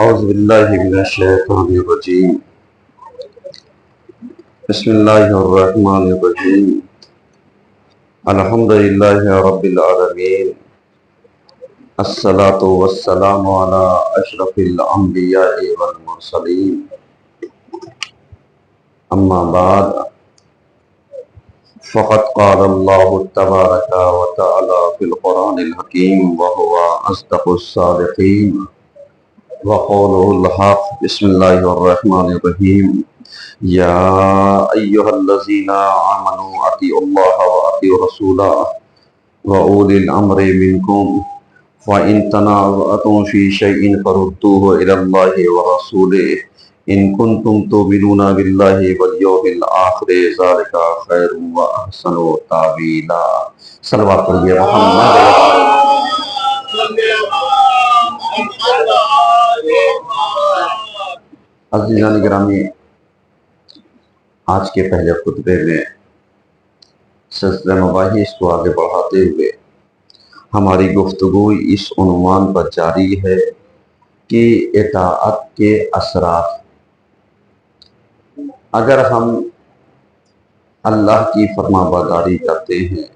اعوذ باللہ من الشیطان الرجیم بسم اللہ الرحمن الرحیم الحمد للہ رب العالمین الصلاۃ والسلام علی اشرف الانبیاء والمرسلین اما بعد فقد قال اللہ تبارک وتعالی فی القرآن الحکیم وهو اصدق الصادقین وقوله الحق بسم اللہ الرحمن الرحیم یا ایہا الذین آمنوا اطیعوا اللہ واطیعوا الرسول وأولی الامر منکم فإن تنازعتم فی شیء فردوه الی اللہ ورسولہ ان کنتم تؤمنون باللہ والیوم الآخر ذلک خیر واحسن تاویلا۔ صلوات پڑھیے محمد۔ عزیزان گرامی، آج کے پہلے خطبے میں سلسلہ مباحث کو آگے بڑھاتے ہوئے ہماری گفتگو اس عنوان پر جاری ہے کہ اطاعت کے اثرات۔ اگر ہم اللہ کی فرما برداری کرتے ہیں،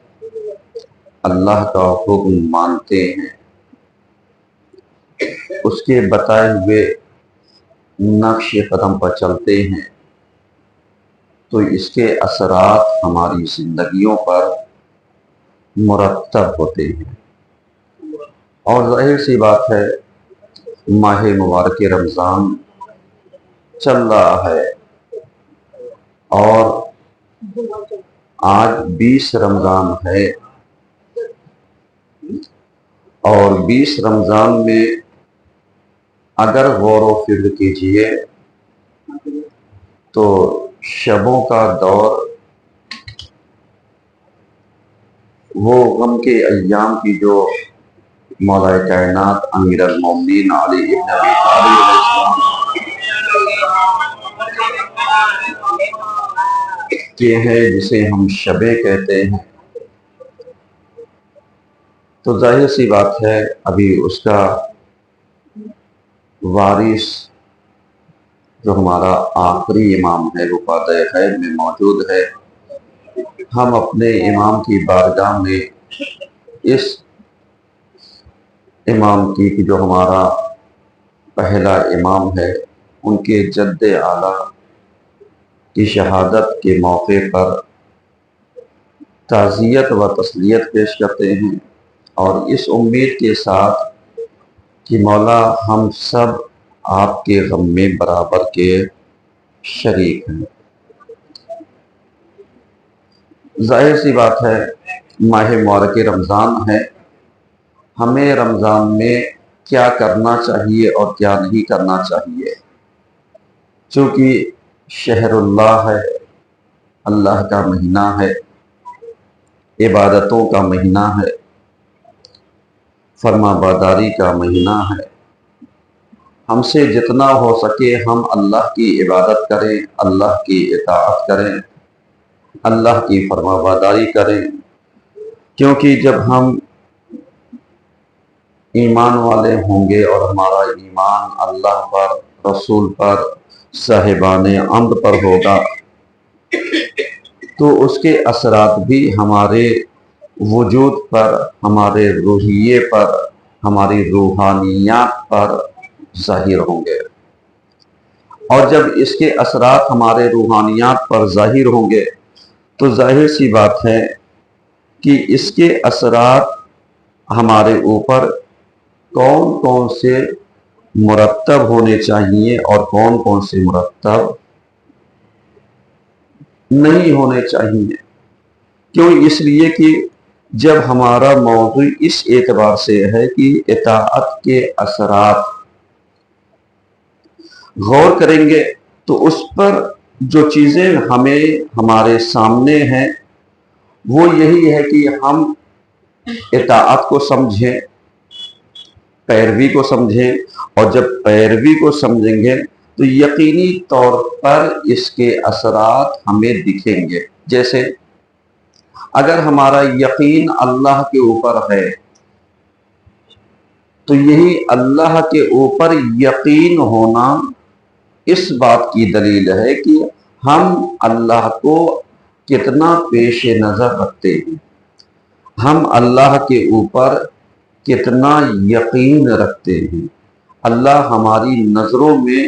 اللہ کا حکم مانتے ہیں، اس کے بتائے ہوئے نقش قدم پر چلتے ہیں، تو اس کے اثرات ہماری زندگیوں پر مرتب ہوتے ہیں۔ اور ظاہر سی بات ہے، ماہ مبارک رمضان چل رہا ہے اور آج 20 رمضان ہے، اور 20 رمضان میں اگر غور و فکر کیجئے تو شبوں کا دور وہ غم کے ایام کی جو مولا کائنات امیر المومنین علی ابن ابی طالب علیہ السلام کے ہیں، جسے ہم شبیں کہتے ہیں، تو ظاہر سی بات ہے ابھی اس کا وارث جو ہمارا آخری امام ہے وہ پردہ خیر میں موجود ہے۔ ہم اپنے امام کی بارگاہ میں اس امام کی جو ہمارا پہلا امام ہے، ان کے جد اعلیٰ کی شہادت کے موقع پر تعزیت و تسلیت پیش کرتے ہیں، اور اس امید کے ساتھ کہ مولا ہم سب آپ کے غم میں برابر کے شریک ہیں۔ ظاہر سی بات ہے، ماہ مبارک رمضان ہے، ہمیں رمضان میں کیا کرنا چاہیے اور کیا نہیں کرنا چاہیے، چونکہ شہر اللہ ہے، اللہ کا مہینہ ہے، عبادتوں کا مہینہ ہے، فرما برداری کا مہینہ ہے۔ ہم سے جتنا ہو سکے ہم اللہ کی عبادت کریں، اللہ کی اطاعت کریں، اللہ کی فرما برداری کریں، کیونکہ جب ہم ایمان والے ہوں گے اور ہمارا ایمان اللہ پر، رسول پر، صاحبان امر پر ہوگا، تو اس کے اثرات بھی ہمارے وجود پر، ہمارے روحیے پر، ہماری روحانیات پر ظاہر ہوں گے۔ اور جب اس کے اثرات ہمارے روحانیات پر ظاہر ہوں گے تو ظاہر سی بات ہے کہ اس کے اثرات ہمارے اوپر کون کون سے مرتب ہونے چاہیے اور کون کون سے مرتب نہیں ہونے چاہیے۔ کیوں؟ اس لیے کہ جب ہمارا موضوع اس اعتبار سے ہے کہ اطاعت کے اثرات غور کریں گے تو اس پر جو چیزیں ہمیں ہمارے سامنے ہیں وہ یہی ہے کہ ہم اطاعت کو سمجھیں، پیروی کو سمجھیں، اور جب پیروی کو سمجھیں گے تو یقینی طور پر اس کے اثرات ہمیں دکھیں گے۔ جیسے اگر ہمارا یقین اللہ کے اوپر ہے تو یہی اللہ کے اوپر یقین ہونا اس بات کی دلیل ہے کہ ہم اللہ کو کتنا پیش نظر رکھتے ہیں، ہم اللہ کے اوپر کتنا یقین رکھتے ہیں، اللہ ہماری نظروں میں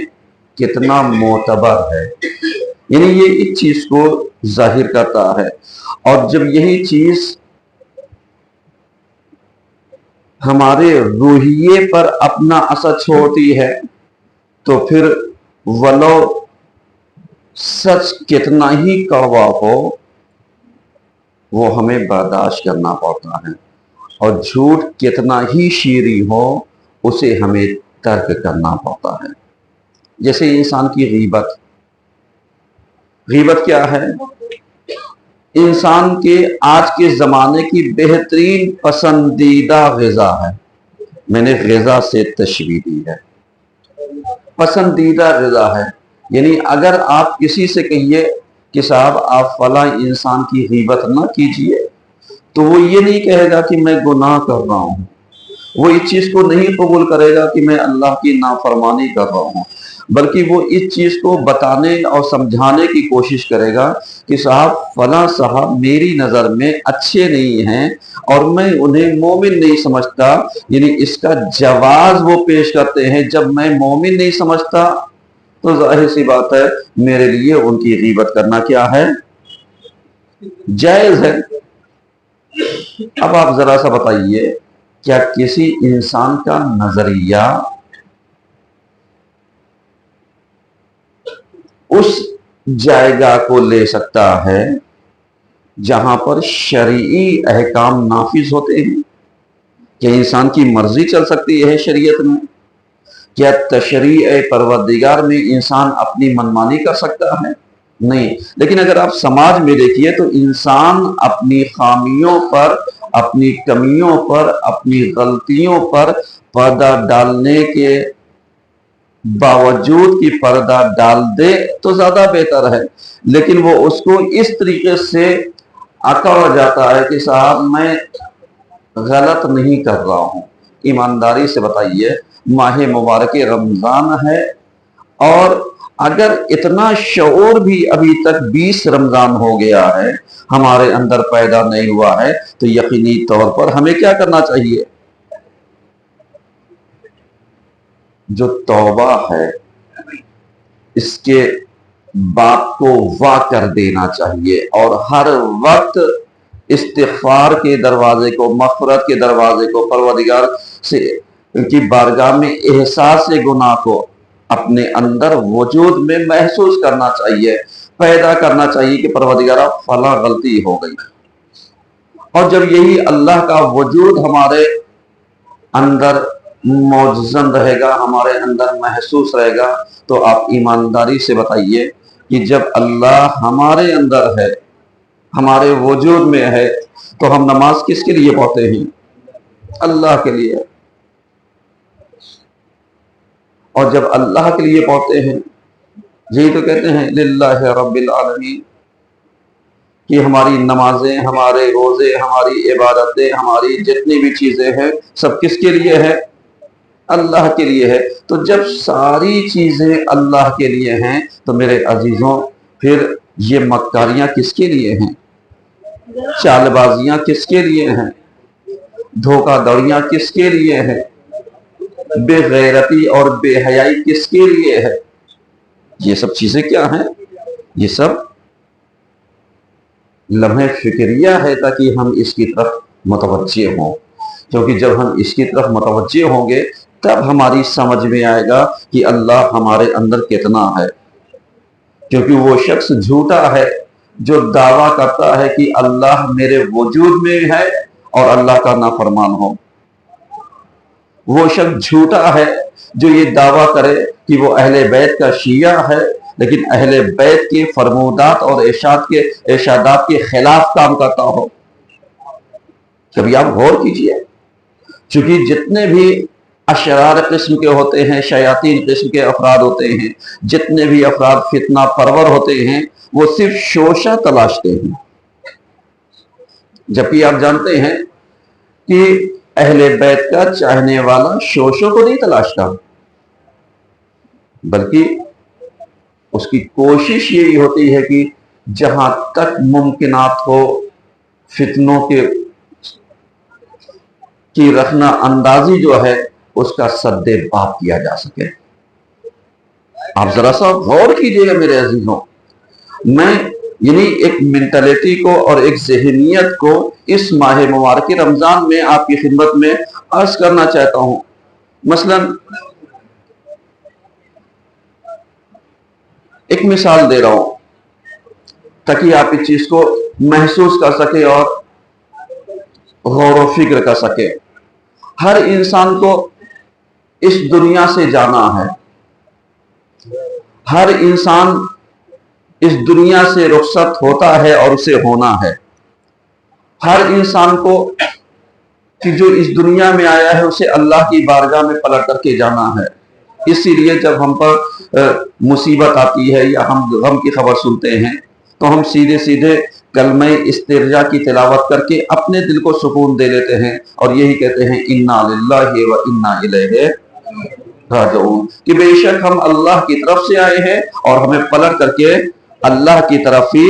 کتنا معتبر ہے، یعنی یہ اس چیز کو ظاہر کرتا ہے۔ اور جب یہی چیز ہمارے روحیے پر اپنا اثر چھوڑتی ہے تو پھر ولو سچ کتنا ہی کڑوا ہو وہ ہمیں برداشت کرنا پڑتا ہے، اور جھوٹ کتنا ہی شیریں ہو اسے ہمیں ترک کرنا پڑتا ہے۔ جیسے انسان کی غیبت، غیبت کیا ہے؟ انسان کے آج کے زمانے کی بہترین پسندیدہ غذا ہے۔ میں نے غذا سے تشبیہ دی ہے، پسندیدہ غذا ہے، یعنی اگر آپ کسی سے کہیے کہ صاحب آپ فلاں انسان کی غیبت نہ کیجئے تو وہ یہ نہیں کہے گا کہ میں گناہ کر رہا ہوں، وہ اس چیز کو نہیں قبول کرے گا کہ میں اللہ کی نافرمانی کر رہا ہوں، بلکہ وہ اس چیز کو بتانے اور سمجھانے کی کوشش کرے گا کہ صاحب فلاں صاحب میری نظر میں اچھے نہیں ہیں اور میں انہیں مومن نہیں سمجھتا، یعنی اس کا جواز وہ پیش کرتے ہیں۔ جب میں مومن نہیں سمجھتا تو ظاہر سی بات ہے میرے لیے ان کی غیبت کرنا کیا ہے؟ جائز ہے۔ اب آپ ذرا سا بتائیے، کیا کسی انسان کا نظریہ اس جائگہ کو لے سکتا ہے جہاں پر شرعی احکام نافذ ہوتے ہیں؟ کیا انسان کی مرضی چل سکتی ہے شریعت میں؟ کیا تشریع پروردگار میں انسان اپنی منمانی کر سکتا ہے؟ نہیں۔ لیکن اگر آپ سماج میں دیکھیے تو انسان اپنی خامیوں پر، اپنی کمیوں پر، اپنی غلطیوں پر پردہ ڈالنے کے باوجود کی پردہ ڈال دے تو زیادہ بہتر ہے، لیکن وہ اس کو اس طریقے سے اکڑ جاتا ہے کہ صاحب میں غلط نہیں کر رہا ہوں۔ ایمانداری سے بتائیے، ماہ مبارک رمضان ہے اور اگر اتنا شعور بھی ابھی تک 20 رمضان ہو گیا ہے ہمارے اندر پیدا نہیں ہوا ہے تو یقینی طور پر ہمیں کیا کرنا چاہیے؟ جو توبہ ہے اس کے بات کو وا کر دینا چاہیے اور ہر وقت استغفار کے دروازے کو، مغفرت کے دروازے کو، پروردگار سے کی بارگاہ میں احساس گناہ کو اپنے اندر وجود میں محسوس کرنا چاہیے، پیدا کرنا چاہیے کہ پروردگارہ فلاں غلطی ہو گئی۔ اور جب یہی اللہ کا وجود ہمارے اندر موجزن رہے گا، ہمارے اندر محسوس رہے گا، تو آپ ایمانداری سے بتائیے کہ جب اللہ ہمارے اندر ہے، ہمارے وجود میں ہے، تو ہم نماز کس کے لیے پڑھتے ہیں؟ اللہ کے لیے۔ اور جب اللہ کے لیے پڑھتے ہیں، یہی تو کہتے ہیں للہ رب العالمین، کہ ہماری نمازیں، ہمارے روزے، ہماری عبادتیں، ہماری جتنی بھی چیزیں ہیں سب کس کے لیے ہے؟ اللہ کے لیے ہے۔ تو جب ساری چیزیں اللہ کے لیے ہیں تو میرے عزیزوں پھر یہ مکاریاں کس کے لیے ہیں؟ چال بازیاں کس کے لیے ہیں؟ دھوکہ دڑیاں کس کے لیے ہیں؟ بے غیرتی اور بے حیائی کس کے لیے ہے؟ یہ سب چیزیں کیا ہیں؟ یہ سب لمحہ فکریہ ہے تاکہ ہم اس کی طرف متوجہ ہوں، کیونکہ جب ہم اس کی طرف متوجہ ہوں گے تب ہماری سمجھ میں آئے گا کہ اللہ ہمارے اندر کتنا ہے۔ کیونکہ وہ شخص جھوٹا ہے جو دعویٰ کرتا ہے کہ اللہ میرے وجود میں ہے اور اللہ کا نافرمان ہو۔ وہ شخص جھوٹا ہے جو یہ دعویٰ کرے کہ وہ اہل بیت کا شیعہ ہے لیکن اہل بیت کے فرمودات اور ارشادات کے خلاف کام کرتا ہو۔ کبھی آپ غور کیجئے، چونکہ جتنے بھی اشرار قسم کے ہوتے ہیں، شیاطین قسم کے افراد ہوتے ہیں، جتنے بھی افراد فتنہ پرور ہوتے ہیں، وہ صرف شوشہ تلاشتے ہیں۔ جبکہ آپ جانتے ہیں کہ اہل بیت کا چاہنے والا شوشوں کو نہیں تلاشتا، بلکہ اس کی کوشش یہی ہوتی ہے کہ جہاں تک ممکنات ہو فتنوں کی رخنہ اندازی جو ہے اس کا سد باب کیا جا سکے۔ آپ ذرا سا غور کیجئے گا میرے عزیزوں، میں یعنی ایک مینٹلٹی کو اور ایک ذہنیت کو اس ماہ مبارک رمضان میں آپ کی خدمت میں عرض کرنا چاہتا ہوں۔ مثلا ایک مثال دے رہا ہوں تاکہ آپ اس چیز کو محسوس کر سکے اور غور و فکر کر سکے۔ ہر انسان کو اس دنیا سے جانا ہے، ہر انسان اس دنیا سے رخصت ہوتا ہے اور اسے ہونا ہے۔ ہر انسان کو کہ جو اس دنیا میں آیا ہے اسے اللہ کی بارگاہ میں پلٹ کر کے جانا ہے۔ اسی لیے جب ہم پر مصیبت آتی ہے یا ہم غم کی خبر سنتے ہیں تو ہم سیدھے سیدھے کلمہ استرجاع کی تلاوت کر کے اپنے دل کو سکون دے لیتے ہیں اور یہی کہتے ہیں انا للہ و انا الیہ راجعون، کہ بے شک ہم اللہ کی طرف سے آئے ہیں اور ہمیں پلٹ کر کے اللہ کی طرف ہی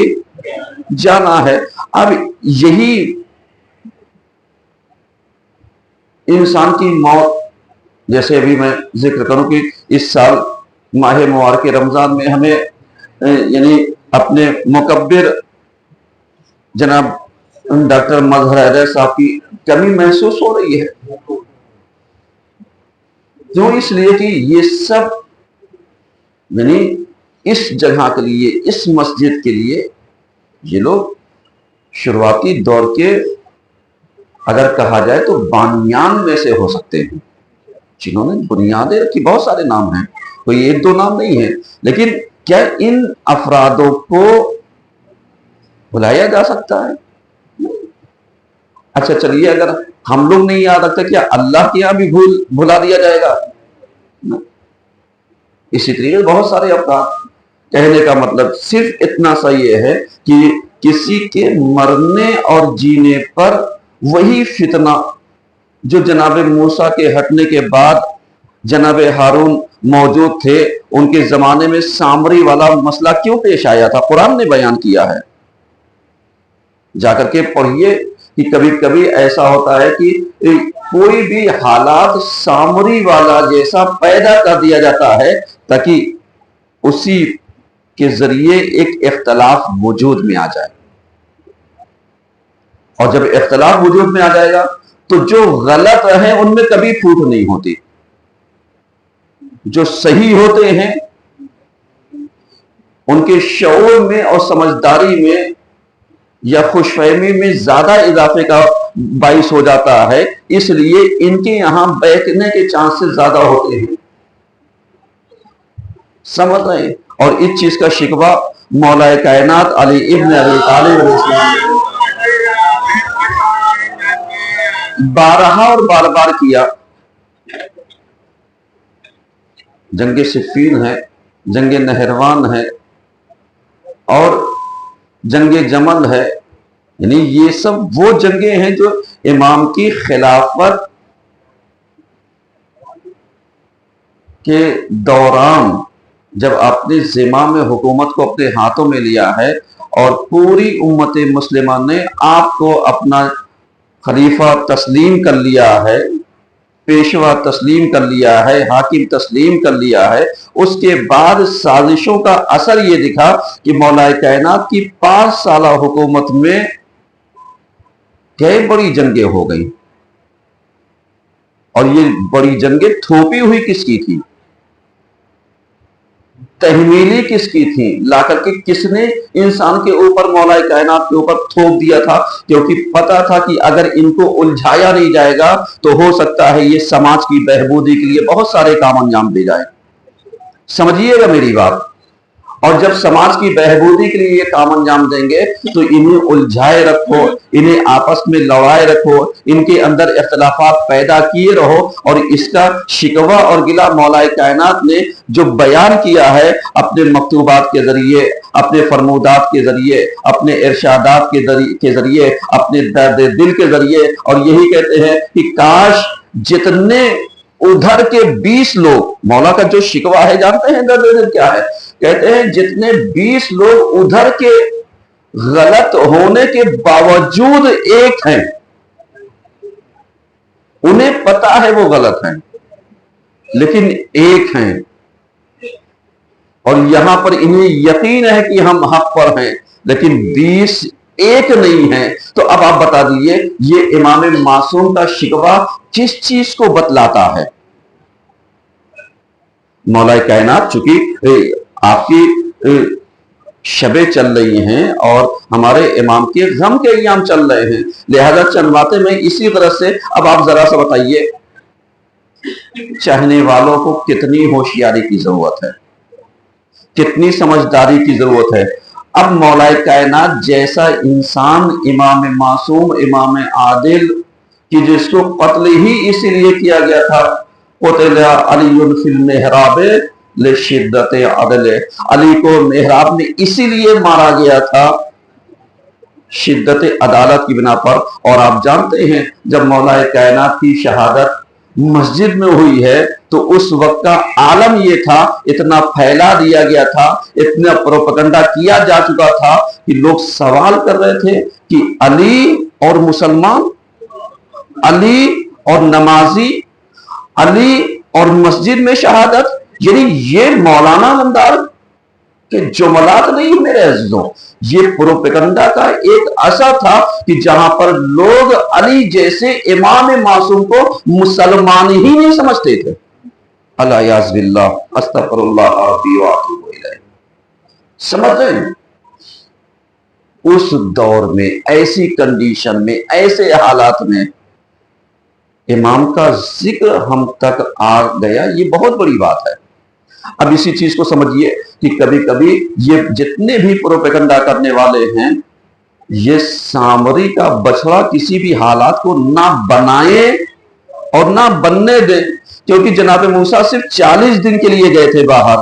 جانا ہے۔ اب یہی انسان کی موت، جیسے ابھی میں ذکر کروں کہ اس سال ماہ مبارک رمضان میں ہمیں یعنی اپنے مکبر جناب ڈاکٹر مظہر حیدر صاحب کی کمی محسوس ہو رہی ہے۔ کیوں؟ اس لیے کہ یہ سب یعنی اس جگہ کے لیے، اس مسجد کے لیے یہ لوگ شروعاتی دور کے اگر کہا جائے تو بانیان میں سے ہو سکتے ہیں، جنہوں نے بنیادیں رکھی۔ بہت سارے نام ہیں، کوئی ایک دو نام نہیں ہے، لیکن کیا ان افرادوں کو بلایا جا سکتا ہے؟ اچھا چلیے، اگر ہم لوگ نہیں یاد رکھتے کیا اللہ کے یہاں بھی بھلا دیا جائے گا؟ اسی طریقے بہت سارے افراد، کہنے کا مطلب صرف اتنا سا یہ ہے کہ کسی کے مرنے اور جینے پر وہی فتنہ جو جناب موسیٰ کے ہٹنے کے بعد جناب ہارون موجود تھے، ان کے زمانے میں سامری والا مسئلہ کیوں پیش آیا تھا، قرآن نے بیان کیا ہے۔ جا کر کے پڑھیے کہ کبھی کبھی ایسا ہوتا ہے کہ کوئی بھی حالات سامری والا جیسا پیدا کر دیا جاتا ہے تاکہ اسی کے ذریعے ایک اختلاف وجود میں آ جائے، اور جب اختلاف وجود میں آ جائے گا تو جو غلط ہیں ان میں کبھی پھوٹ نہیں ہوتی، جو صحیح ہوتے ہیں ان کے شعور میں اور سمجھداری میں یا خوش فہمی میں زیادہ اضافے کا باعث ہو جاتا ہے، اس لیے ان کے یہاں بیٹھنے کے چانسز زیادہ ہوتے ہیں۔ سمجھ رہے ہیں؟ اور اس چیز کا شکوہ مولا کائنات علی ابن ابی طالب علیہ السلام بارہا اور بار بار کیا۔ جنگ صفین ہے، جنگ نہروان ہے اور جنگ جمل ہے، یعنی یہ سب وہ جنگیں ہیں جو امام کی خلافت کے دوران جب اپنے ذمہ میں حکومت کو اپنے ہاتھوں میں لیا ہے اور پوری امت مسلمہ نے آپ کو اپنا خلیفہ تسلیم کر لیا ہے، پیشوا تسلیم کر لیا ہے، حاکم تسلیم کر لیا ہے، اس کے بعد سازشوں کا اثر یہ دکھا کہ مولا کائنات کی 5 سالہ حکومت میں کئی بڑی جنگیں ہو گئی، اور یہ بڑی جنگیں تھوپی ہوئی کس کی تھی؟ تحمیلی کس کی تھی؟ لا کر کے کس نے انسان کے اوپر، مولا کائنات کے اوپر تھوپ دیا تھا؟ کیونکہ پتا تھا کہ اگر ان کو الجھایا نہیں جائے گا تو ہو سکتا ہے یہ سماج کی بہبودی کے لیے بہت سارے کام انجام دے جائے۔ سمجھیے گا میری بات۔ اور جب سماج کی بہبودی کے لیے یہ کام انجام دیں گے تو انہیں الجھائے رکھو، انہیں آپس میں لڑائے رکھو، ان کے اندر اختلافات پیدا کیے رہو، اور اس کا شکوہ اور گلہ مولا کائنات نے جو بیان کیا ہے اپنے مکتوبات کے ذریعے، اپنے فرمودات کے ذریعے، اپنے ارشادات کے ذریعے، اپنے درد دل کے ذریعے، اور یہی کہتے ہیں کہ کاش جتنے ادھر کے 20 لوگ، مولا کا جو شکوہ ہے جانتے ہیں درد دل کیا ہے؟ کہتے ہیں جتنے 20 لوگ ادھر کے غلط ہونے کے باوجود ایک ہیں، انہیں پتا ہے وہ غلط ہیں لیکن ایک ہیں، اور یہاں پر انہیں یقین ہے کہ ہم حق پر ہیں، لیکن 20 ایک نہیں ہیں۔ تو اب آپ بتا دیجئے یہ امام معصوم کا شکوہ کس چیز کو بتلاتا ہے؟ مولا کائنات چونکہ آپ کی شبیں چل رہی ہیں اور ہمارے امام کے غم کے ایام چل رہے ہیں، لہذا چند باتیں میں اسی طرح سے، اب آپ ذرا سا بتائیے چاہنے والوں کو کتنی ہوشیاری کی ضرورت ہے، کتنی سمجھداری کی ضرورت ہے۔ اب مولا کائنات جیسا انسان امام معصوم، امام عادل کہ جس کو قتل ہی اسی لیے کیا گیا تھا، قتل علی فی المحراب لشدت عدل، علی کو محراب میں اسی لیے مارا گیا تھا شدت عدالت کی بنا پر۔ اور آپ جانتے ہیں جب مولا کائنات کی شہادت مسجد میں ہوئی ہے تو اس وقت کا عالم یہ تھا، اتنا پھیلا دیا گیا تھا، اتنا پروپیگنڈا کیا جا چکا تھا کہ لوگ سوال کر رہے تھے کہ علی اور مسلمان، علی اور نمازی، علی اور مسجد میں شہادت، یعنی یہ مولانا نمدار کہ جملات نہیں میرے عزیزوں، یہ پروپیگنڈا کا ایک اثر تھا کہ جہاں پر لوگ علی جیسے امام معصوم کو مسلمان ہی نہیں سمجھتے تھے۔ الیاذ باللہ، استغفر اللہ ربی واتوب الیہ۔ سمجھ رہے ہیں؟ اس دور میں، ایسی کنڈیشن میں، ایسے حالات میں امام کا ذکر ہم تک آ گیا، یہ بہت بڑی بات ہے۔ اب اسی چیز کو سمجھیے کہ کبھی کبھی یہ جتنے بھی پروپیگنڈا کرنے والے ہیں، یہ سامری کا بچڑا کسی بھی حالات کو نہ بنائیں اور نہ بننے دیں، کیونکہ جناب موسیٰ صرف 40 دن کے لیے گئے تھے باہر،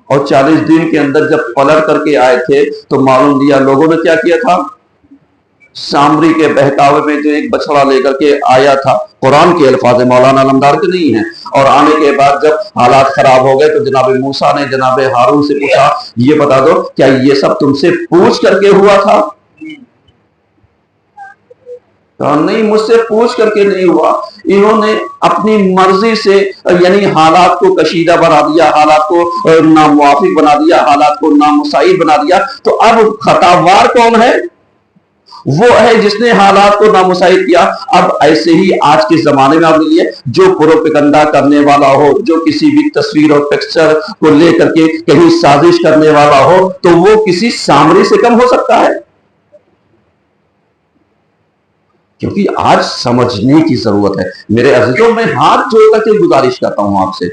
اور 40 دن کے اندر جب پلٹ کر کے آئے تھے تو معلوم دیا لوگوں نے کیا کیا تھا، سامری کے بہکاوے میں جو ایک بچڑا لے کر کے آیا تھا، قرآن کے الفاظ مولانا علمدار کے نہیں ہیں، اور آنے کے بعد جب حالات خراب ہو گئے تو جناب موسیٰ نے جناب ہارون سے پوچھا یہ بتا دو کیا یہ سب تم سے پوچھ کر کے ہوا تھا؟ کہا نہیں، مجھ سے پوچھ کر کے نہیں ہوا، انہوں نے اپنی مرضی سے یعنی حالات کو کشیدہ بنا دیا، حالات کو ناموافق بنا دیا، حالات کو نامساعد بنا دیا۔ تو اب خطاوار کون ہے؟ وہ ہے جس نے حالات کو نامساعد کیا۔ اب ایسے ہی آج کے زمانے میں آپ لیے جو پروپیگنڈا کرنے والا ہو، جو کسی بھی تصویر اور پکچر کو لے کر کے کہیں سازش کرنے والا ہو، تو وہ کسی سامری سے کم ہو سکتا ہے؟ کیونکہ آج سمجھنے کی ضرورت ہے میرے عزیزوں۔ میں ہاتھ جوڑ کر کے گزارش کرتا ہوں آپ سے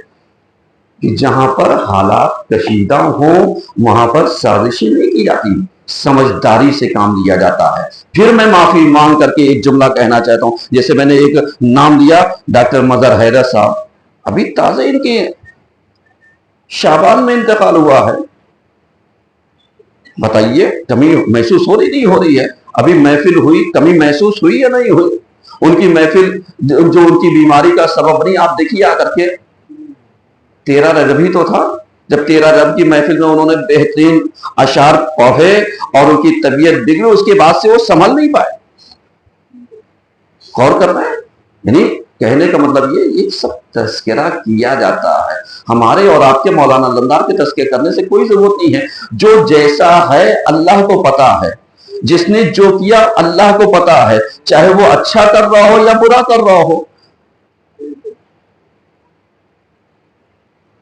کہ جہاں پر حالات کشیدہ ہوں وہاں پر سازشیں نہیں کی جاتی، سمجھداری سے کام لیا جاتا ہے۔ پھر میں معافی مانگ کر کے ایک جملہ کہنا چاہتا ہوں، جیسے میں نے ایک نام دیا ڈاکٹر مظہر حیدر صاحب، ابھی تازہ ان کے شعبان میں انتقال ہوا ہے، بتائیے کمی محسوس ہو رہی نہیں ہو رہی ہے؟ ابھی محفل ہوئی، کمی محسوس ہوئی یا نہیں ہوئی؟ ان کی محفل جو ان کی بیماری کا سبب نہیں، آپ دیکھیے آ کر کے 13 رجب ہی تو تھا جب 13 رجب کی محفل میں انہوں نے بہترین اشعار پڑھے اور ان کی طبیعت بگڑی، اس کے بعد سے وہ سنبھل نہیں پائے۔ غور کر رہے ہیں؟ یعنی کہنے کا مطلب یہ سب تذکرہ کیا جاتا ہے، ہمارے اور آپ کے مولانا علمدار کے تذکرہ کرنے سے کوئی ضرورت نہیں ہے۔ جو جیسا ہے اللہ کو پتا ہے، جس نے جو کیا اللہ کو پتا ہے، چاہے وہ اچھا کر رہا ہو یا برا کر رہا ہو۔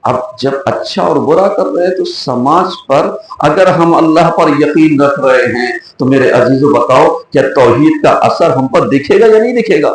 اب جب اچھا اور برا کر رہے ہیں تو سماج پر اگر ہم اللہ پر یقین رکھ رہے ہیں تو میرے عزیزو بتاؤ کیا توحید کا اثر ہم پر دکھے گا یا نہیں دکھے گا؟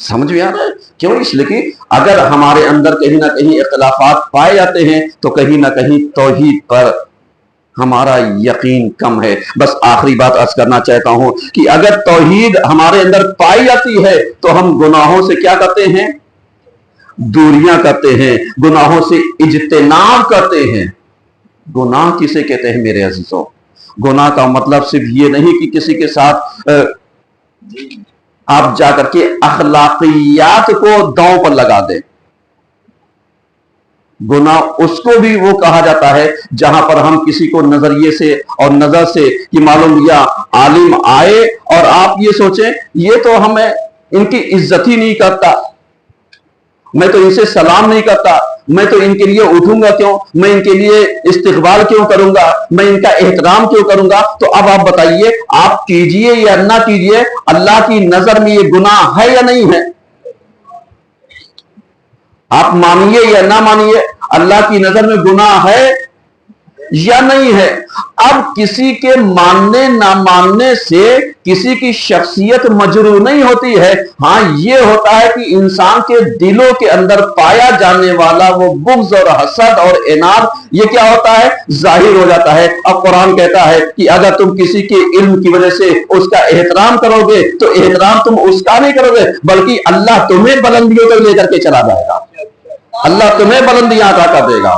سمجھ میں آ رہا ہے؟ کیوں؟ اس لیے کہ اگر ہمارے اندر کہیں نہ کہیں اختلافات پائے جاتے ہیں تو کہیں نہ کہیں توحید پر ہمارا یقین کم ہے۔ بس آخری بات عرض کرنا چاہتا ہوں کہ اگر توحید ہمارے اندر پائی جاتی ہے تو ہم گناہوں سے کیا کرتے ہیں؟ دوریاں کرتے ہیں، گناہوں سے اجتناب کرتے ہیں۔ گناہ کسے کہتے ہیں میرے عزیزوں؟ گناہ کا مطلب صرف یہ نہیں کہ کسی کے ساتھ آپ جا کر کے اخلاقیات کو داؤں پر لگا دیں۔ گناہ اس کو بھی وہ کہا جاتا ہے جہاں پر ہم کسی کو نظریے سے اور نظر سے یہ معلوم یا عالم آئے اور آپ یہ سوچیں یہ تو ہمیں ان کی عزت ہی نہیں کرتا، میں تو ان سے سلام نہیں کرتا، میں تو ان کے لیے اٹھوں گا کیوں، میں ان کے لیے استقبال کیوں کروں گا، میں ان کا احترام کیوں کروں گا۔ تو اب آپ بتائیے، آپ کیجئے یا نہ کیجئے، اللہ کی نظر میں یہ گناہ ہے یا نہیں ہے؟ آپ مانیے یا نہ مانیے، اللہ کی نظر میں گناہ ہے یا نہیں ہے؟ اب کسی کے ماننے نہ ماننے سے کسی کی شخصیت مجروح نہیں ہوتی ہے، ہاں یہ ہوتا ہے کہ انسان کے دلوں کے اندر پایا جانے والا وہ بغض اور حسد اور اناد یہ کیا ہوتا ہے؟ ظاہر ہو جاتا ہے۔ اب قرآن کہتا ہے کہ اگر تم کسی کے علم کی وجہ سے اس کا احترام کرو گے تو احترام تم اس کا نہیں کرو گے بلکہ اللہ تمہیں بلندیوں تک لے کر کے چلا جائے گا، اللہ تمہیں بلندیاں عطا کر دے گا۔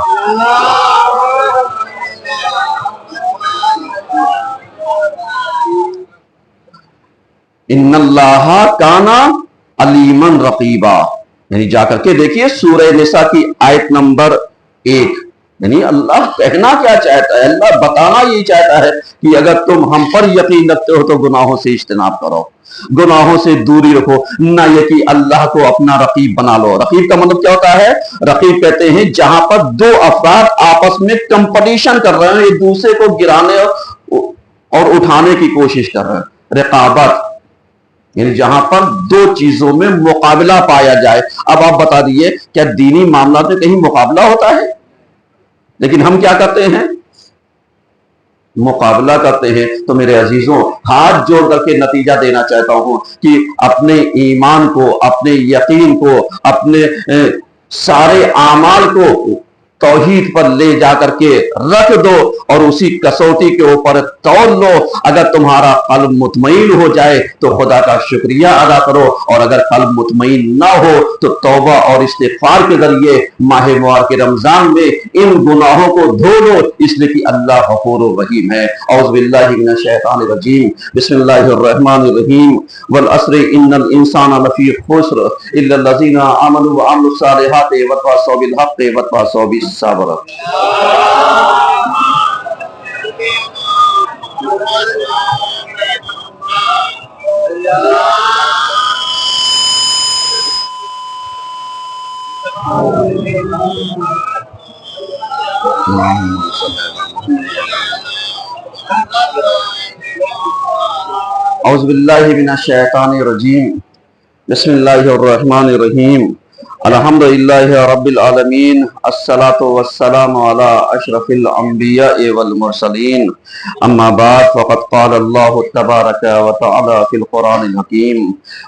ان اللہ کانا علیمن رقیبا، یعنی جا کر کے دیکھیے سورہ نساء کی آیت نمبر 1، یعنی اللہ کہنا کیا چاہتا ہے؟ اللہ بتانا یہی چاہتا ہے کہ اگر تم ہم پر یقین رکھتے ہو تو گناہوں سے اجتناب کرو، گناہوں سے دوری رکھو، نہ یہ کہ اللہ کو اپنا رقیب بنا لو۔ رقیب کا مطلب کیا ہوتا ہے؟ رقیب کہتے ہیں جہاں پر دو افراد آپس میں کمپٹیشن کر رہے ہیں، ایک دوسرے کو گرانے اور اٹھانے کی کوشش کر رہے ہیں۔ رقابت یعنی جہاں پر دو چیزوں میں مقابلہ پایا جائے۔ اب آپ بتا دیئے کیا دینی معاملات میں کہیں مقابلہ ہوتا ہے؟ لیکن ہم کیا کرتے ہیں؟ مقابلہ کرتے ہیں۔ تو میرے عزیزوں ہاتھ جوڑ کر کے نتیجہ دینا چاہتا ہوں کہ اپنے ایمان کو، اپنے یقین کو، اپنے سارے اعمال کو توحید پر لے جا کر کے رکھ دو اور اسی کسوٹی کے اوپر تول لو۔ اگر تمہارا قلب مطمئن ہو جائے تو خدا کا شکریہ ادا کرو، اور اگر قلب مطمئن نہ ہو تو توبہ اور استغفار کے ذریعے ماہ مبارک رمضان میں ان گناہوں کو دھو لو، اس لیے کہ اللہ غفور الرحیم ہے۔ اعوذ باللہ من الشیطان الرجیم، بسم اللہ الرحمن الرحیم، والعصر ان الانسان لفی خسر الا الذین آمنوا وعملوا الصالحات وتواصوا بالحق وتواصوا بالصبر۔ اعوذ باللہ من الشیطان الرجیم، بسم اللہ الرحمن الرحیم، الحمدللہ رب العالمین، الصلاة والسلام علی اشرف الانبیاء والمرسلین، اما بعد فقد قال اللہ تبارک وتعالی فی القرآن الحکیم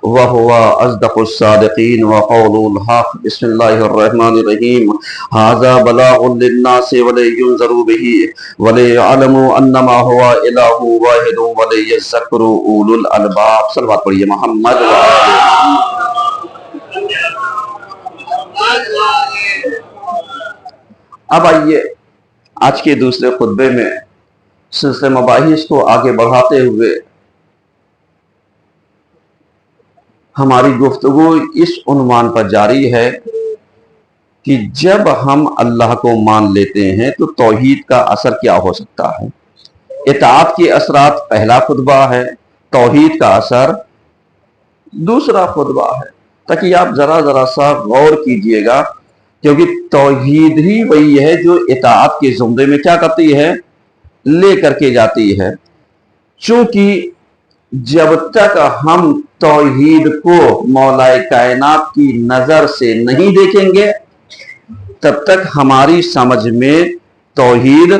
وہو اصدق الصادقین وقول الحق۔ بسم اللہ الرحمن الرحیم، ھذا بلاغ للناس ولینذروا بہ وليعلموا انما هو الہ واحد وليذکر اولو الالباب۔ صلوات پڑھیے محمد اب آئیے آج کے دوسرے خطبے میں سلسلہ مباحث کو آگے بڑھاتے ہوئے ہماری گفتگو اس عنوان پر جاری ہے کہ جب ہم اللہ کو مان لیتے ہیں تو توحید کا اثر کیا ہو سکتا ہے۔ اطاعت کے اثرات پہلا خطبہ ہے، توحید کا اثر دوسرا خطبہ ہے، تاکہ آپ ذرا سا غور کیجئے گا، کیونکہ توحید ہی وہی ہے جو اطاعت کے زمرے میں کیا کرتی ہے؟ لے کر کے جاتی ہے۔ چونکہ جب تک ہم توحید کو مولا کائنات کی نظر سے نہیں دیکھیں گے تب تک ہماری سمجھ میں توحید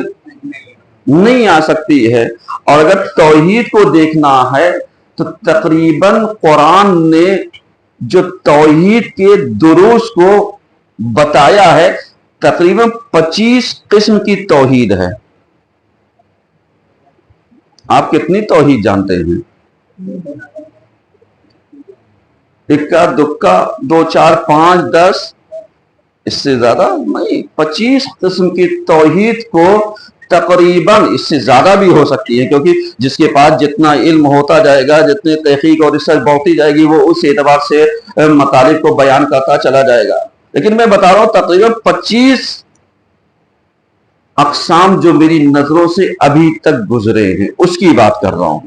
نہیں آ سکتی ہے، اور اگر توحید کو دیکھنا ہے تو تقریباً قرآن نے جو توحید کے دروس کو بتایا ہے، تقریباً 25 قسم کی توحید ہے۔ آپ کتنی توحید جانتے ہیں؟ اکا دکا 2 4 5 10، اس سے زیادہ نہیں۔ 25 قسم کی توحید کو تقریباً اس سے زیادہ بھی ہو سکتی ہے، کیونکہ جس کے پاس جتنا علم ہوتا جائے گا، جتنے تحقیق اور ریسرچ بڑھتی جائے گی، وہ اس اعتبار سے مطالب کو بیان کرتا چلا جائے گا۔ لیکن میں بتا رہا ہوں تقریباً 25 اقسام جو میری نظروں سے ابھی تک گزرے ہیں، اس کی بات کر رہا ہوں،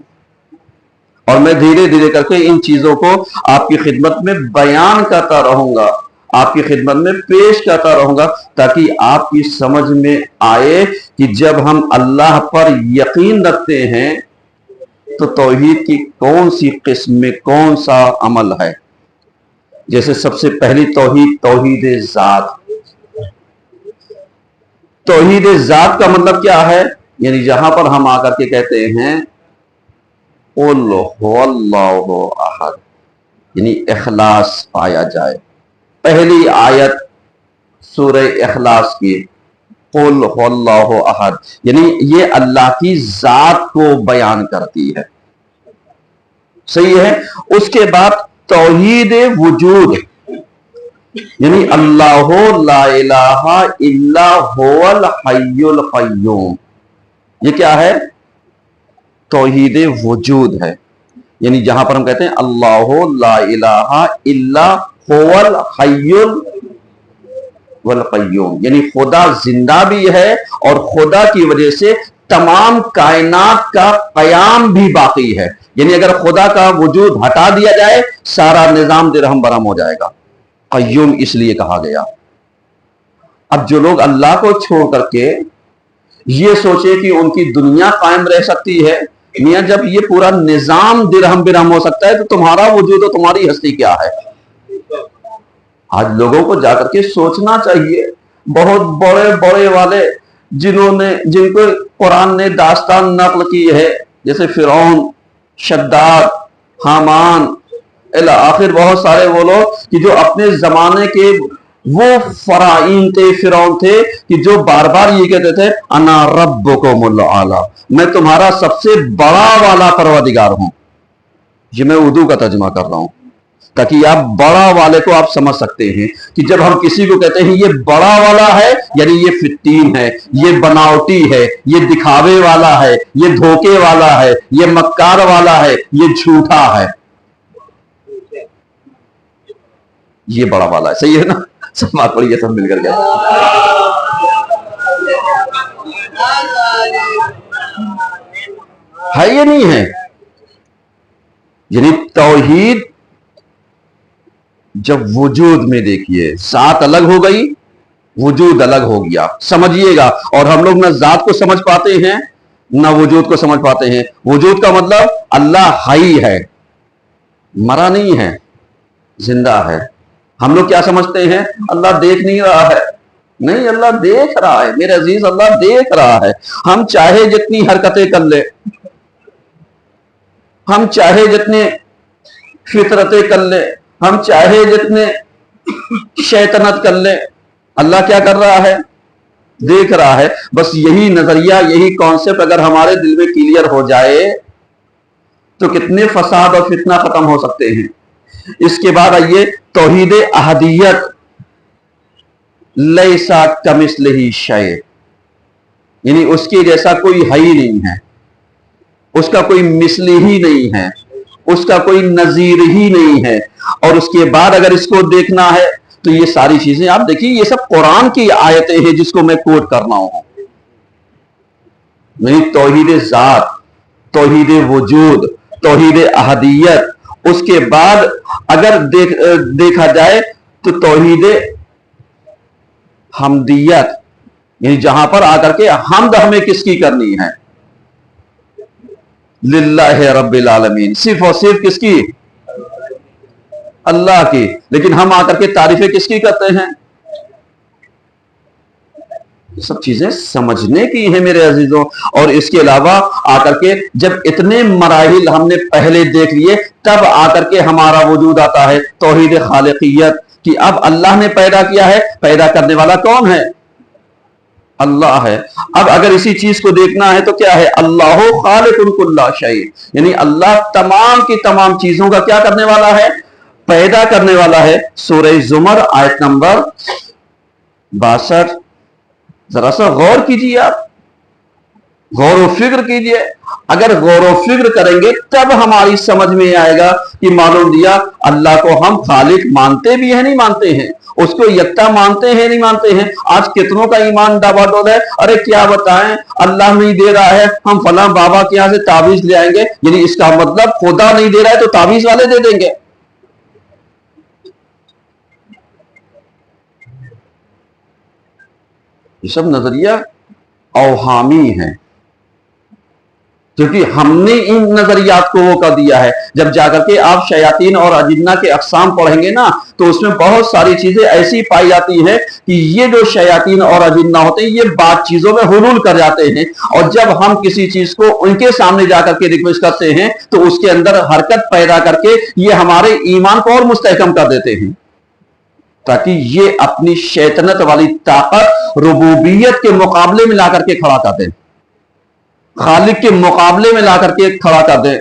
اور میں دھیرے دھیرے کر کے ان چیزوں کو آپ کی خدمت میں بیان کرتا رہوں گا، آپ کی خدمت میں پیش کرتا رہوں گا، تاکہ آپ کی سمجھ میں آئے کہ جب ہم اللہ پر یقین رکھتے ہیں تو توحید کی کون سی قسم میں کون سا عمل ہے۔ جیسے سب سے پہلی توحید، توحید ذات۔ توحید ذات کا مطلب کیا ہے؟ یعنی جہاں پر ہم آ کر کے کہتے ہیں قل هو اللہ احد، یعنی اخلاص پایا جائے۔ پہلی آیت سورہ اخلاص کی، قل هو اللہ احد، یعنی یہ اللہ کی ذات کو بیان کرتی ہے، صحیح ہے۔ اس کے بعد توحید وجود، یعنی اللہ لا الہ الا هو الحی القیوم، یہ کیا ہے؟ توحید وجود ہے، یعنی جہاں پر ہم کہتے ہیں اللہ لا الہ الا هو الحی القیوم، یعنی خدا زندہ بھی ہے اور خدا کی وجہ سے تمام کائنات کا قیام بھی باقی ہے۔ یعنی اگر خدا کا وجود ہٹا دیا جائے، سارا نظام درہم برہم ہو جائے گا۔ قیوم اس لیے کہا گیا۔ اب جو لوگ اللہ کو چھوڑ کر کے یہ سوچے کہ ان کی دنیا قائم رہ سکتی ہے، میاں جب یہ پورا نظام درہم برہم ہو سکتا ہے تو تمہارا وجود و تمہاری ہستی کیا ہے؟ آج لوگوں کو جا کر کے سوچنا چاہیے۔ بہت بڑے بڑے والے جن کو قرآن نے داستان نقل کی ہے، جیسے فرعون، شداد، حامان، آخر بہت سارے وہ لوگ کہ جو اپنے زمانے کے وہ فرعون تھے کہ جو بار بار یہ کہتے تھے انا ربکم الاعلی، میں تمہارا سب سے بڑا والا پروردگار ہوں۔ یہ میں اردو کا ترجمہ کر رہا ہوں تاکہ آپ بڑا والے کو آپ سمجھ سکتے ہیں کہ جب ہم کسی کو کہتے ہیں یہ بڑا والا ہے، یعنی یہ فتین ہے، یہ بناوٹی ہے، یہ دکھاوے والا ہے، یہ دھوکے والا ہے، یہ مکار والا ہے، یہ جھوٹا ہے، یہ بڑا والا ہے، صحیح ہے نا؟ سب بات پڑی ہے، سب مل کر کے ہے یہ نہیں ہے۔ یعنی توحید جب وجود میں دیکھیے، ذات الگ ہو گئی، وجود الگ ہو گیا، سمجھیے گا۔ اور ہم لوگ نہ ذات کو سمجھ پاتے ہیں نہ وجود کو سمجھ پاتے ہیں۔ وجود کا مطلب اللہ حی ہے، مرا نہیں ہے، زندہ ہے۔ ہم لوگ کیا سمجھتے ہیں؟ اللہ دیکھ نہیں رہا ہے۔ نہیں، اللہ دیکھ رہا ہے میرے عزیز، اللہ دیکھ رہا ہے۔ ہم چاہے جتنی حرکتیں کر لیں، ہم چاہے جتنے فطرتیں کر لیں، ہم چاہے جتنے شیطنت کر لیں، اللہ کیا کر رہا ہے؟ دیکھ رہا ہے۔ بس یہی نظریہ، یہی کانسیپٹ اگر ہمارے دل میں کلیئر ہو جائے تو کتنے فساد اور فتنہ ختم ہو سکتے ہیں۔ اس کے بعد آئیے توحید احدیت، لیسا کمثلہ شیء، یعنی اس کے جیسا کوئی ہے ہی نہیں ہے، اس کا کوئی مثل ہی نہیں ہے، اس کا کوئی نظیر ہی نہیں ہے۔ اور اس کے بعد اگر اس کو دیکھنا ہے تو یہ ساری چیزیں آپ دیکھیے، یہ سب قرآن کی آیتیں ہیں جس کو میں کوٹ کر رہا ہوں۔ نہیں، توحید ذات، توحید وجود، توحید احدیت، اس کے بعد اگر دیکھا جائے تو توحید حمدیت، یعنی جہاں پر آ کر کے حمد ہمیں کس کی کرنی ہے؟ للہ رب العالمین، صرف اور صرف کس کی؟ اللہ کی۔ لیکن ہم آ کر کے تعریفیں کس کی کرتے ہیں؟ یہ سب چیزیں سمجھنے کی ہیں میرے عزیزوں. اور اس کے علاوہ آ کر کے جب اتنے مراحل ہم نے پہلے دیکھ لیے تب آ کر کے ہمارا وجود آتا ہے توحید خالقیت کہ اب اللہ نے پیدا کیا ہے. پیدا کرنے والا کون ہے؟ اللہ ہے. اب اگر اسی چیز کو دیکھنا ہے تو کیا ہے؟ اللہ خالق کل شیء، یعنی اللہ تمام کی تمام چیزوں کا کیا کرنے والا ہے؟ پیدا کرنے والا ہے. سورہ زمر آیت نمبر 62. ذرا سا غور کیجیے، آپ غور و فکر کیجیے. اگر غور و فکر کریں گے تب ہماری سمجھ میں آئے گا کہ معلوم دیا اللہ کو ہم خالق مانتے بھی ہیں نہیں مانتے ہیں، اس کو یکتا مانتے ہیں نہیں مانتے ہیں. آج کتنوں کا ایمان ڈاباڈول ہے. ارے کیا بتائیں، اللہ نہیں دے رہا ہے، ہم فلاں بابا کے یہاں سے تعویذ لے آئیں گے. یعنی اس کا مطلب خدا نہیں دے رہا ہے تو تعویذ والے دے دیں گے. یہ سب نظریہ اوہامی ہیں، کیونکہ ہم نے ان نظریات کو وہ کر دیا ہے. جب جا کر کے آپ شیاطین اور اجنہ کے اقسام پڑھیں گے نا تو اس میں بہت ساری چیزیں ایسی پائی جاتی ہیں کہ یہ جو شیاطین اور اجنہ ہوتے ہیں یہ بات چیزوں میں حلول کر جاتے ہیں، اور جب ہم کسی چیز کو ان کے سامنے جا کر کے ریکویسٹ کرتے ہیں تو اس کے اندر حرکت پیدا کر کے یہ ہمارے ایمان کو اور مستحکم کر دیتے ہیں، تاکہ یہ اپنی شیطنت والی طاقت ربوبیت کے مقابلے میں لا کر کے کھڑا کر دیں، خالق کے مقابلے میں لا کر کے کھڑا کر دیں.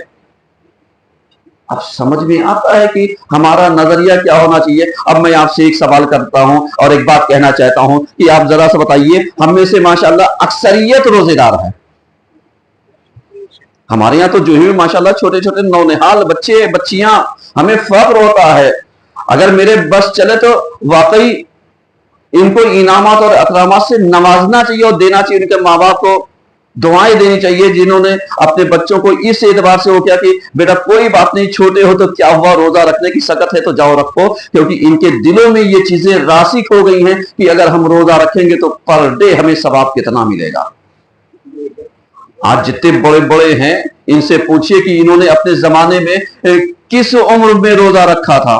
اب سمجھ میں آتا ہے کہ ہمارا نظریہ کیا ہونا چاہیے. اب میں آپ سے ایک سوال کرتا ہوں اور ایک بات کہنا چاہتا ہوں کہ آپ ذرا سا بتائیے، ہم میں سے ماشاءاللہ اکثریت روزے دار ہے. ہمارے یہاں تو جو ہی ماشاءاللہ چھوٹے چھوٹے نونہال بچے بچیاں، ہمیں فخر ہوتا ہے. اگر میرے بس چلے تو واقعی ان کو انعامات اور اکرامات سے نوازنا چاہیے اور دینا چاہیے. ان کے ماں باپ کو دعائیں دینی چاہیے جنہوں نے اپنے بچوں کو اس اعتبار سے وہ کیا کہ بیٹا کوئی بات نہیں، چھوٹے ہو تو کیا ہوا، روزہ رکھنے کی سکت ہے تو جاؤ رکھو، کیونکہ ان کے دلوں میں یہ چیزیں راسخ ہو گئی ہیں کہ اگر ہم روزہ رکھیں گے تو پر ڈے ہمیں ثواب کتنا ملے گا. آج جتنے بڑے بڑے ہیں ان سے پوچھئے کہ انہوں نے اپنے زمانے میں کس عمر میں روزہ رکھا تھا،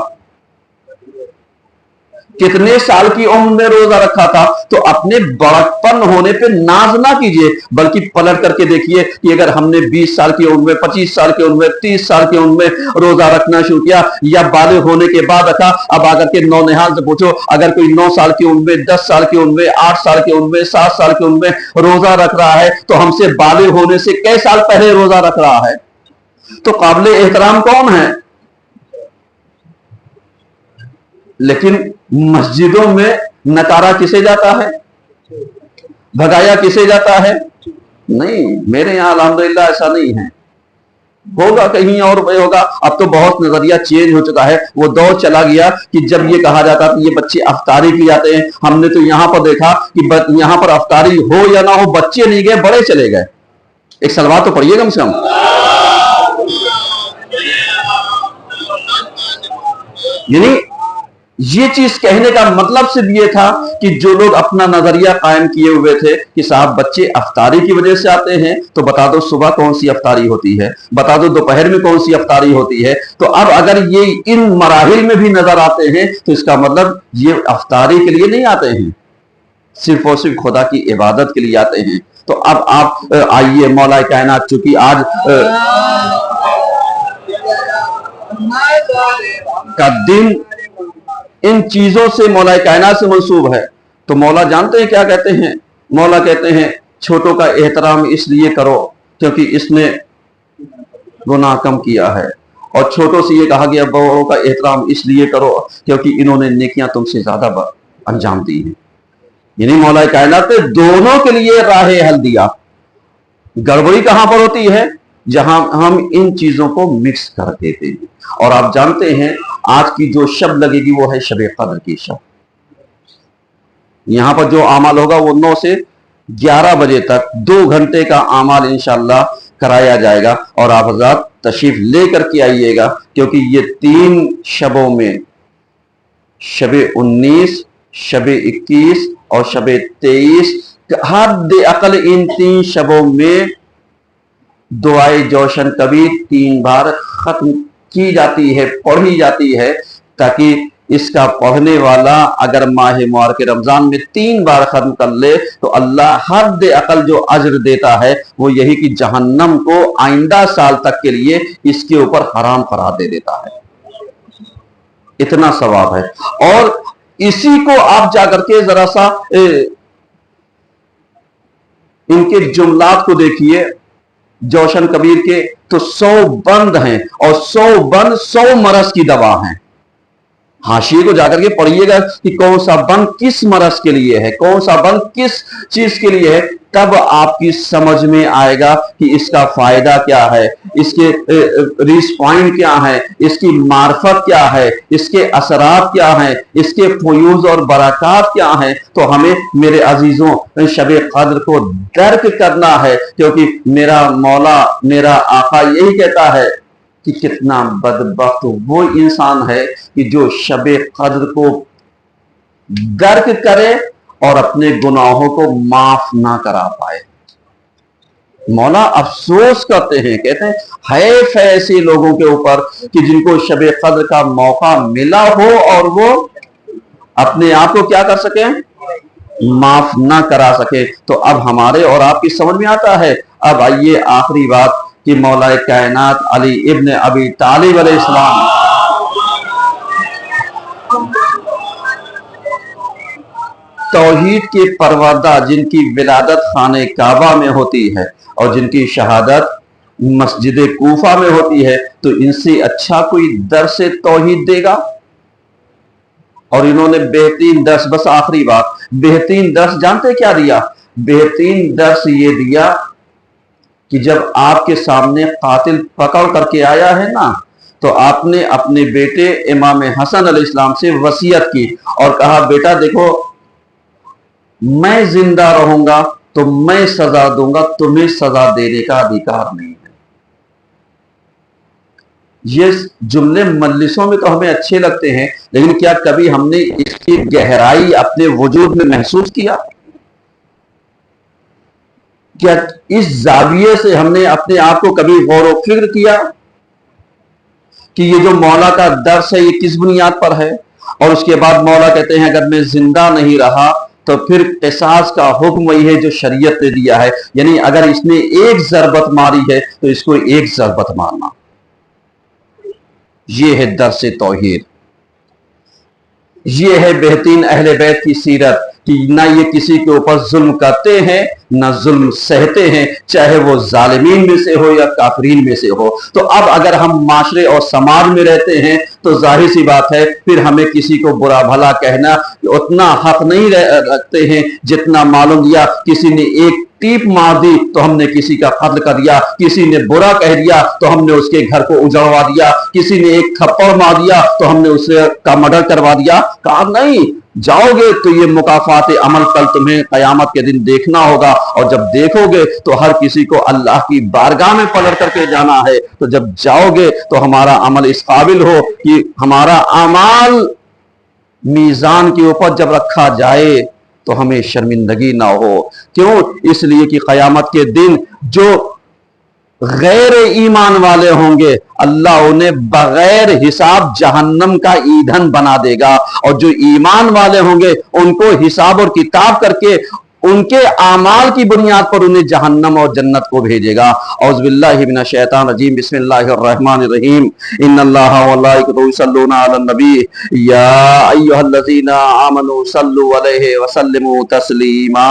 کتنے سال کی عمر میں روزہ رکھا تھا. تو اپنے بڑکپن ہونے پہ ناز نہ کیجئے، بلکہ پلٹ کر کے دیکھیے کہ اگر ہم نے 20 سال کی عمر میں، 25 سال کی عمر میں، 30 سال کی عمر میں روزہ رکھنا شروع کیا یا بالغ ہونے کے بعد رکھا. اب آ کر کے نونہال سے پوچھو، اگر کوئی 9 سال کی عمر میں، 10 سال کی عمر میں، 8 سال کی عمر میں، 7 سال کی عمر میں روزہ رکھ رہا ہے تو ہم سے بالغ ہونے سے کئی سال پہلے روزہ رکھ رہا ہے. تو قابل احترام کون ہے؟ لیکن مسجدوں میں نکارا کسے جاتا ہے، بھگایا کسے جاتا ہے؟ نہیں، میرے یہاں الحمدللہ ایسا نہیں ہے. ہوگا کہیں اور ہوگا. اب تو بہت نظریہ چینج ہو چکا ہے. وہ دور چلا گیا کہ جب یہ کہا جاتا کہ یہ بچے افطاری کے لیے آتے ہیں. ہم نے تو یہاں پر دیکھا کہ یہاں پر افطاری ہو یا نہ ہو بچے نہیں گئے، بڑے چلے گئے. ایک صلوات تو پڑھیے کم سے کم. یعنی یہ چیز کہنے کا مطلب صرف یہ تھا کہ جو لوگ اپنا نظریہ قائم کیے ہوئے تھے کہ صاحب بچے افطاری کی وجہ سے آتے ہیں تو بتا دو صبح کون سی افطاری ہوتی ہے، بتا دو دوپہر میں کون سی افطاری ہوتی ہے. تو اب اگر یہ ان مراحل میں بھی نظر آتے ہیں تو اس کا مطلب یہ افطاری کے لیے نہیں آتے ہیں، صرف اور صرف خدا کی عبادت کے لیے آتے ہیں. تو اب آپ آئیے، مولا کائنات چونکہ آج کا دن ان چیزوں سے مولا کائنات سے منسوب ہے، تو مولا جانتے ہیں کیا کہتے ہیں؟ مولا کہتے ہیں چھوٹوں کا احترام اس لیے کرو کیونکہ اس نے گناہ کم کیا ہے، اور چھوٹوں سے یہ کہا گیا بڑوں کا احترام اس لیے کرو کیونکہ انہوں نے نیکیاں تم سے زیادہ انجام دی ہیں. یعنی مولا کائنات نے دونوں کے لیے راہ حل دیا. گڑبڑی کہاں پر ہوتی ہے؟ جہاں ہم ان چیزوں کو مکس کر دیتے ہیں. اور آپ جانتے ہیں آج کی جو شب لگے گی وہ ہے شب قدر کی شب. یہاں پر جو اعمال ہوگا وہ 9 سے 11 بجے تک 2 گھنٹے کا اعمال انشاءاللہ کرایا جائے گا. اور آپ حضرات تشریف لے کر کے آئیے گا کیونکہ یہ 3 شبوں میں، شب 19، شب 21 اور شب 23، حد اقل ان 3 شبوں میں دعائے جوشن کبھی 3 بار ختم کی جاتی ہے، پڑھی جاتی ہے، تاکہ اس کا پڑھنے والا اگر ماہ مبارک رمضان میں 3 بار ختم کر لے تو اللہ حد اقل جو اجر دیتا ہے وہ یہی کہ جہنم کو آئندہ سال تک کے لیے اس کے اوپر حرام قرار دے دیتا ہے، اتنا ثواب ہے۔ اور اسی کو آپ جا کر کے ذرا سا ان کے جملات کو دیکھیے جوشن کبیر کے، تو 100 بند ہیں اور 100 بند 100 مرض کی دوا ہیں۔ حاشیے کو جا کر کے پڑھیے گا کہ کون سا بند کس مرض کے لیے ہے، کون سا بند کس چیز کے لیے ہے، تب آپ کی سمجھ میں آئے گا کہ اس کا فائدہ کیا ہے، اس کے ریس پوائنٹ کیا ہے، اس کی معرفت کیا ہے، اس کے اثرات کیا ہیں، اس کے فیوز اور برکات کیا ہیں۔ تو ہمیں میرے عزیزوں شب قدر کو درک کرنا ہے، کیونکہ میرا مولا میرا آقا یہی کہتا ہے کہ کتنا بدبخت وہ انسان ہے کہ جو شب قدر کو درک کرے اور اپنے گناہوں کو معاف نہ کرا پائے۔ مولا افسوس کرتے ہیں، کہتے ہیں حیف ہے ایسے لوگوں کے اوپر کہ جن کو شب قدر کا موقع ملا ہو اور وہ اپنے آپ کو کیا کر سکیں، معاف نہ کرا سکے۔ تو اب ہمارے اور آپ کی سمجھ میں آتا ہے۔ اب آئیے آخری بات کہ مولا کائنات علی ابن ابی طالب علیہ السلام توحید کے پروردہ، جن کی ولادت خانہ کعبہ میں ہوتی ہے اور جن کی شہادت مسجد کوفہ میں ہوتی ہے، تو ان سے اچھا کوئی درس توحید دے گا؟ اور انہوں نے بہترین درس، بس آخری بات، بہترین درس جانتے کیا دیا؟ بہترین درس یہ دیا کہ جب آپ کے سامنے قاتل پکڑ کر کے آیا ہے نا، تو آپ نے اپنے بیٹے امام حسن علیہ السلام سے وصیت کی اور کہا بیٹا دیکھو میں زندہ رہوں گا تو میں سزا دوں گا، تمہیں سزا دینے کا ادھیکار نہیں ہے۔ یہ جملے مجلسوں میں تو ہمیں اچھے لگتے ہیں، لیکن کیا کبھی ہم نے اس کی گہرائی اپنے وجود میں محسوس کیا؟ کیا اس زاویے سے ہم نے اپنے آپ کو کبھی غور و فکر کیا کہ یہ جو مولا کا درس ہے یہ کس بنیاد پر ہے؟ اور اس کے بعد مولا کہتے ہیں اگر میں زندہ نہیں رہا تو پھر قصاص کا حکم وہی ہے جو شریعت نے دیا ہے، یعنی اگر اس نے ایک ضربت ماری ہے تو اس کو ایک ضربت مارنا۔ یہ ہے درس توحید، یہ ہے بہترین اہل بیت کی سیرت کہ نہ یہ کسی کے اوپر ظلم کرتے ہیں نہ ظلم سہتے ہیں، چاہے وہ ظالمین میں سے ہو یا کافرین میں سے ہو۔ تو اب اگر ہم معاشرے اور سماج میں رہتے ہیں تو ظاہر سی بات ہے پھر ہمیں کسی کو برا بھلا کہنا اتنا حق نہیں رکھتے ہیں جتنا معلوم دیا کسی نے ایک ٹیپ مار دی تو ہم نے کسی کا قتل کر دیا، کسی نے برا کہہ دیا تو ہم نے اس کے گھر کو اجڑوا دیا، کسی نے ایک تھپڑ مار دیا تو ہم نے اس کا مرڈر کروا دیا۔ کہا نہیں، جاؤ گے تو یہ مکافات عمل کل تمہیں قیامت کے دن دیکھنا ہوگا، اور جب دیکھو گے تو ہر کسی کو اللہ کی بارگاہ میں پلٹ کر کے جانا ہے۔ تو جب جاؤ گے تو ہمارا عمل اس قابل ہو کہ ہمارا اعمال میزان کے اوپر جب رکھا جائے تو ہمیں شرمندگی نہ ہو۔ کیوں؟ اس لیے کہ قیامت کے دن جو غیر ایمان والے ہوں گے اللہ انہیں بغیر حساب جہنم کا ایندھن بنا دے گا، اور جو ایمان والے ہوں گے ان کو حساب اور کتاب کر کے ان کے اعمال کی بنیاد پر انہیں جہنم اور جنت کو بھیجے گا۔ اعوذ باللہ من الشیطان الرجیم، بسم اللہ الرحمن الرحیم، ان اللہ وملائکتہ یصلون علی النبی یا ایھا الذین آمنوا صلوا علیہ وسلموا تسلیما۔